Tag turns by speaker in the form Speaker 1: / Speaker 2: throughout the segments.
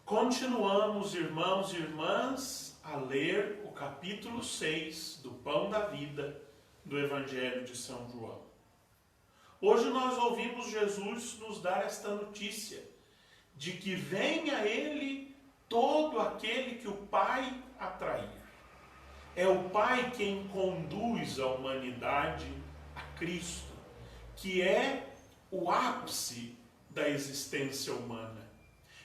Speaker 1: Continuamos, irmãos e irmãs, a ler o capítulo 6 do Pão da Vida do Evangelho de São João. Hoje nós ouvimos Jesus nos dar esta notícia de que vem a Ele todo aquele que o Pai atrair. É o Pai quem conduz a humanidade a Cristo, que é o ápice da existência humana.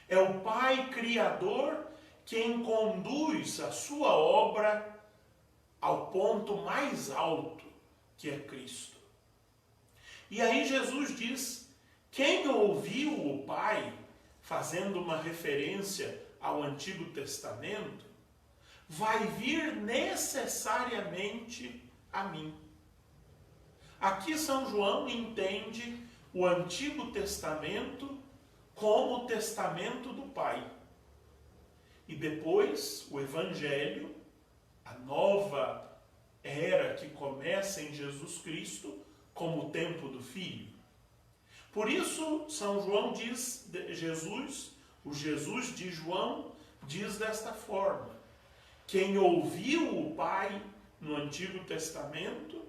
Speaker 1: É o Pai Criador quem conduz a sua obra ao ponto mais alto, que é Cristo. E aí Jesus diz, quem ouviu o Pai, fazendo uma referência ao Antigo Testamento, vai vir necessariamente a mim. Aqui São João entende o Antigo Testamento como o testamento do Pai. E depois o Evangelho, a nova era que começa em Jesus Cristo, como o tempo do Filho. Por isso, São João diz, o Jesus de João diz desta forma, quem ouviu o Pai no Antigo Testamento,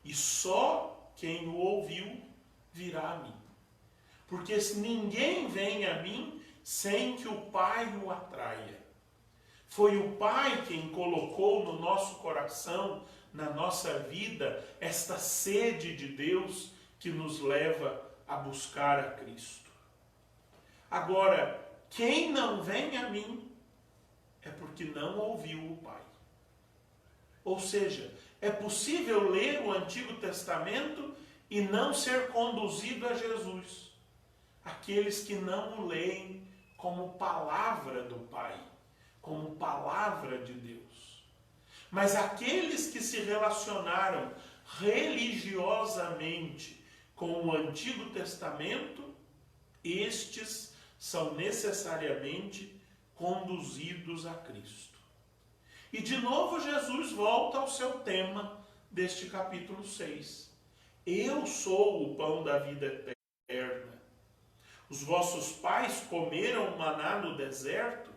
Speaker 1: e só quem o ouviu virá a mim. Porque ninguém vem a mim sem que o Pai o atraia. Foi o Pai quem colocou no nosso coração, na nossa vida, esta sede de Deus que nos leva a buscar a Cristo. Agora, quem não vem a mim é porque não ouviu o Pai. Ou seja, é possível ler o Antigo Testamento e não ser conduzido a Jesus. Aqueles que não o leem como palavra do Pai, como palavra de Deus. Mas aqueles que se relacionaram religiosamente com o Antigo Testamento, estes são necessariamente conduzidos a Cristo. E de novo Jesus volta ao seu tema deste capítulo 6. Eu sou o pão da vida eterna. Os vossos pais comeram maná no deserto,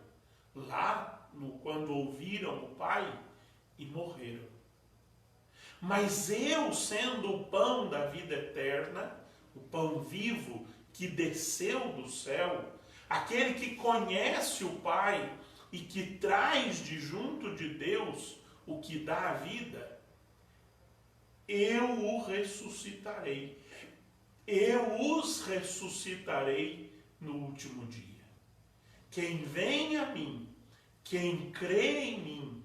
Speaker 1: quando ouviram o Pai, e morreram. Mas eu, sendo o pão da vida eterna, o pão vivo que desceu do céu, aquele que conhece o Pai e que traz de junto de Deus o que dá a vida, eu o ressuscitarei. Eu os ressuscitarei no último dia. Quem vem a mim, quem crê em mim,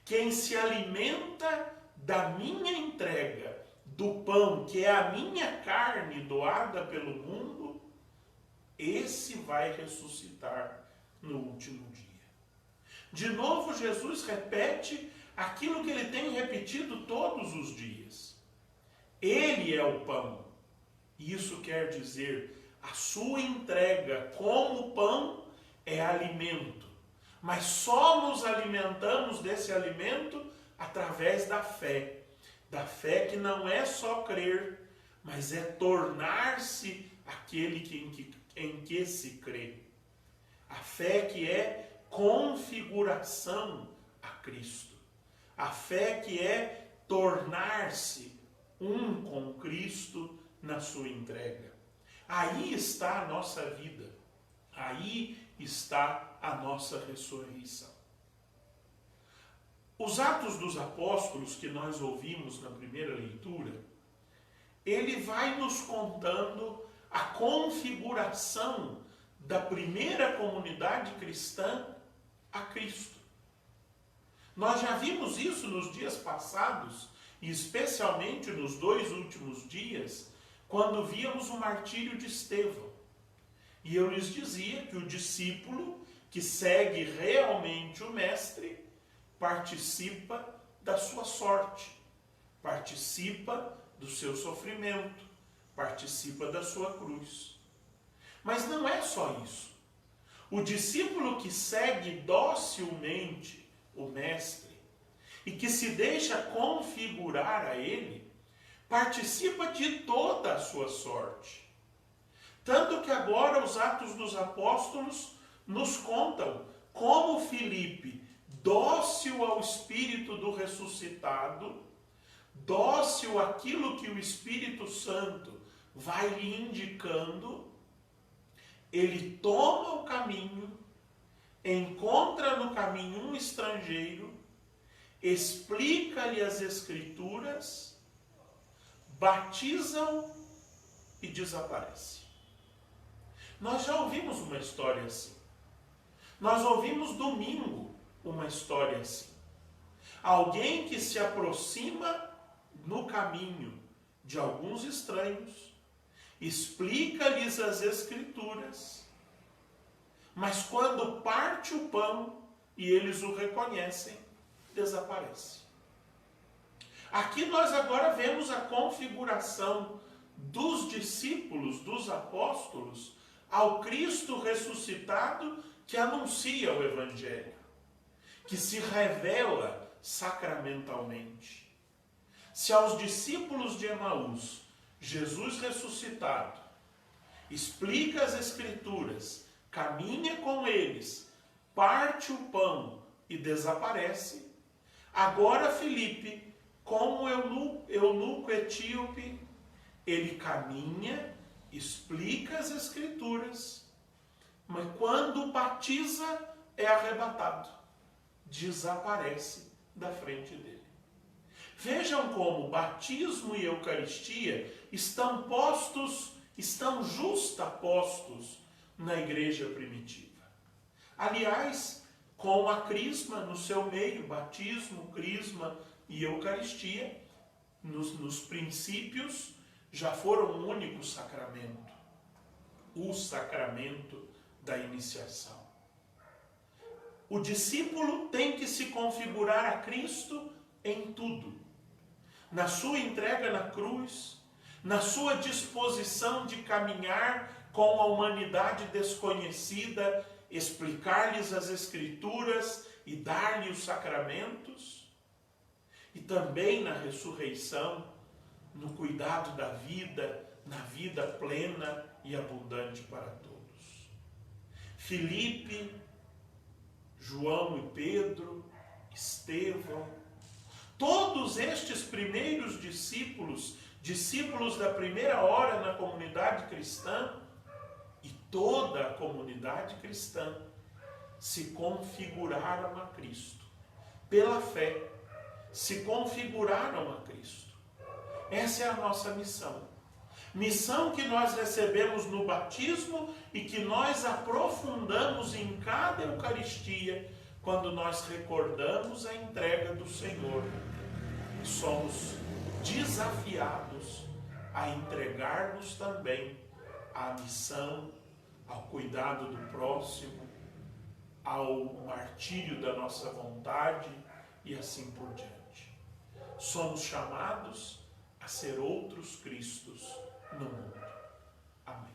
Speaker 1: quem se alimenta da minha entrega, do pão que é a minha carne doada pelo mundo, esse vai ressuscitar no último dia. De novo, Jesus repete aquilo que ele tem repetido todos os dias. Ele é o pão. Isso quer dizer, a sua entrega como pão é alimento. Mas só nos alimentamos desse alimento através da fé. Da fé que não é só crer, mas é tornar-se aquele em que se crê. A fé que é configuração a Cristo. A fé que é tornar-se um com Cristo na sua entrega. Aí está a nossa vida. Aí está a nossa ressurreição. Os Atos dos Apóstolos que nós ouvimos na primeira leitura, ele vai nos contando a configuração da primeira comunidade cristã a Cristo. Nós já vimos isso nos dias passados, e especialmente nos 2 últimos dias, quando víamos o martírio de Estevão. E eu lhes dizia que o discípulo que segue realmente o mestre participa da sua sorte, participa do seu sofrimento, participa da sua cruz. Mas não é só isso. O discípulo que segue docilmente o mestre e que se deixa configurar a ele, participa de toda a sua sorte. Tanto que agora os Atos dos Apóstolos nos contam como Filipe, dócil ao Espírito do ressuscitado, dócil àquilo que o Espírito Santo vai lhe indicando, ele toma o caminho, encontra no caminho um estrangeiro, explica-lhe as Escrituras, batiza-o e desaparece. Nós já ouvimos uma história assim. Nós ouvimos domingo uma história assim. Alguém que se aproxima no caminho de alguns estranhos, explica-lhes as Escrituras, mas quando parte o pão e eles o reconhecem, desaparece. Aqui nós agora vemos a configuração dos discípulos, dos apóstolos, ao Cristo ressuscitado que anuncia o Evangelho, que se revela sacramentalmente. Se aos discípulos de Emaús, Jesus ressuscitado, explica as Escrituras, caminha com eles, parte o pão e desaparece, agora Filipe, como eunuco etíope, ele caminha, explica as Escrituras, mas quando batiza é arrebatado, desaparece da frente dele. Vejam como batismo e Eucaristia estão justapostos na igreja primitiva. Aliás, com a crisma no seu meio, batismo, crisma e Eucaristia, nos princípios, já foram um único sacramento, o sacramento da iniciação. O discípulo tem que se configurar a Cristo em tudo. Na sua entrega na cruz, na sua disposição de caminhar com a humanidade desconhecida, explicar-lhes as Escrituras e dar-lhe os sacramentos, e também na ressurreição, no cuidado da vida, na vida plena e abundante para todos. Filipe, João e Pedro, Estevão, todos estes primeiros discípulos, discípulos da primeira hora na comunidade cristã, e toda a comunidade cristã se configuraram a Cristo. Pela fé, se configuraram a Cristo. Essa é a nossa missão. Missão que nós recebemos no batismo e que nós aprofundamos em cada Eucaristia, quando nós recordamos a entrega do Senhor. Somos desafiados a entregar-nos também à missão, ao cuidado do próximo, ao martírio da nossa vontade e assim por diante. Somos chamados a ser outros Cristos no mundo. Amém.